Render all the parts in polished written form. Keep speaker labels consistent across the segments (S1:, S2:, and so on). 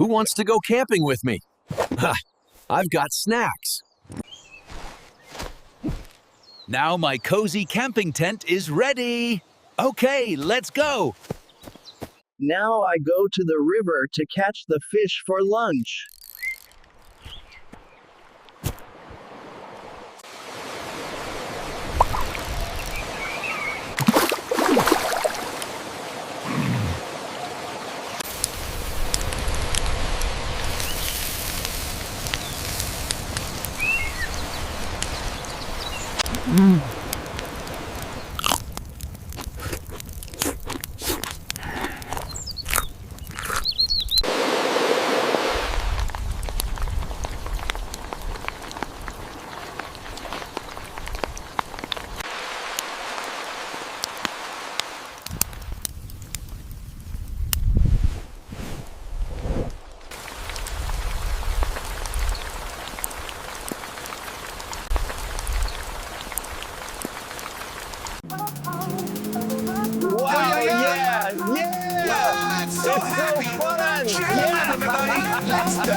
S1: Who wants to go camping with me? Ha! I've got snacks.
S2: Now my cozy camping tent is ready. Okay, let's go.
S3: Now I go to the river to catch the fish for lunch. Wow, yeah!
S4: It's so happy.
S3: fun!
S4: Yeah, everybody, let's go.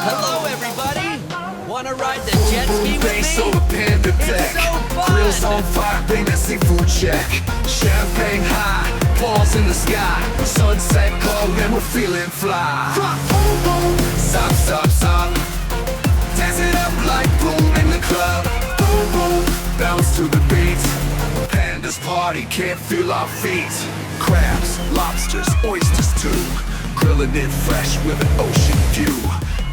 S2: Hello, everybody. Wanna ride the jet ski with
S4: Base on
S2: me?
S4: the Panda deck.
S2: so fun.
S4: Grills on fire, bring that seafood check. Champagne high, balls in the sky. Sunset glow and we're feeling fly. Stop, stop, stop. Dance it up like boom in the club. Boom, boom. Bounce to the beat. Panda's party, can't feel our feet. Crabs, lobsters, oysters too. Grilling it fresh with an ocean view.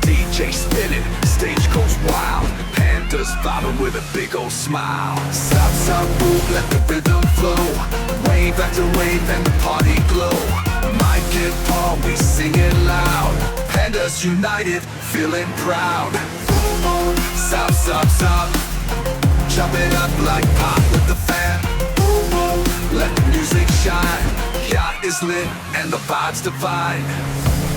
S4: DJ spinning, stage goes wild. Panda's vibing with a big old smile. Stop, stop, boom, let the rhythm flow. Wave after wave and the party glow. Mike and Paul, we sing it loud. Panda's united, feeling proud. Stop, stop, stop. Jump it up like pop with the fan. Let the music shine. Yacht is lit and the vibe's divine.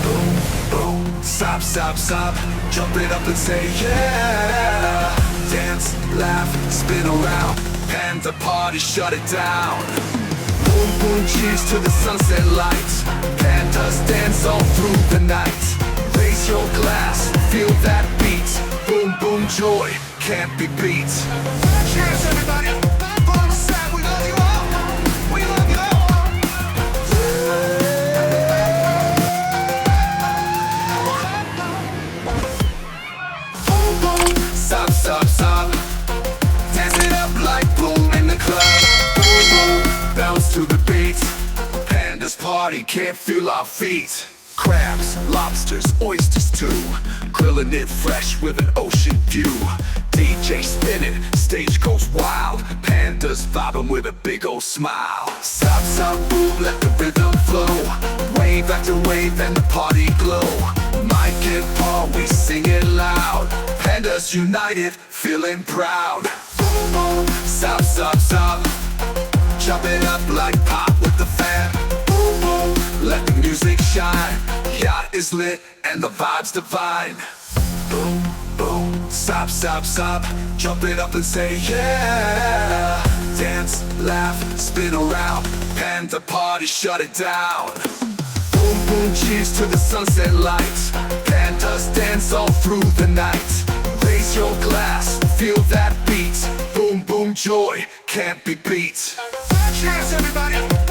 S4: Boom, boom, stop, stop, stop. Jump it up and say yeah. Dance, laugh, spin around. Panda party, shut it down. Boom, boom, cheers to the sunset lights. Pandas dance all through the night. Raise your glass, feel that beat. Boom, boom, joy, can't be beat. Cheers, everybody. From the side, we love you all. We love you all. Boom, boom, stop, stop, stop. Dance it up like boom in the club. Boom, boom, bounce to the beat. Panda's party, can't feel our feet. Crabs, lobsters, oysters too. Grilling it fresh with an ocean view. DJ spinning, stage goes wild. Pandas vibing with a big old smile. Stop, stop, boom, let the rhythm flow. Wave after wave and the party glow. Mike and Paul, we sing it loud. Pandas united, feeling proud. Stop, stop, stop. Jump it up like pop with the fan. Let the music shine. Yacht is lit and the vibe's divine. Boom, boom, stop, stop, stop. Jump it up and say yeah. Dance, laugh, spin around. Panda party, shut it down. Boom, boom, cheers to the sunset lights. Pandas dance all through the night. Raise your glass, feel that beat. Boom, boom, joy, can't be beat. Cheers, everybody.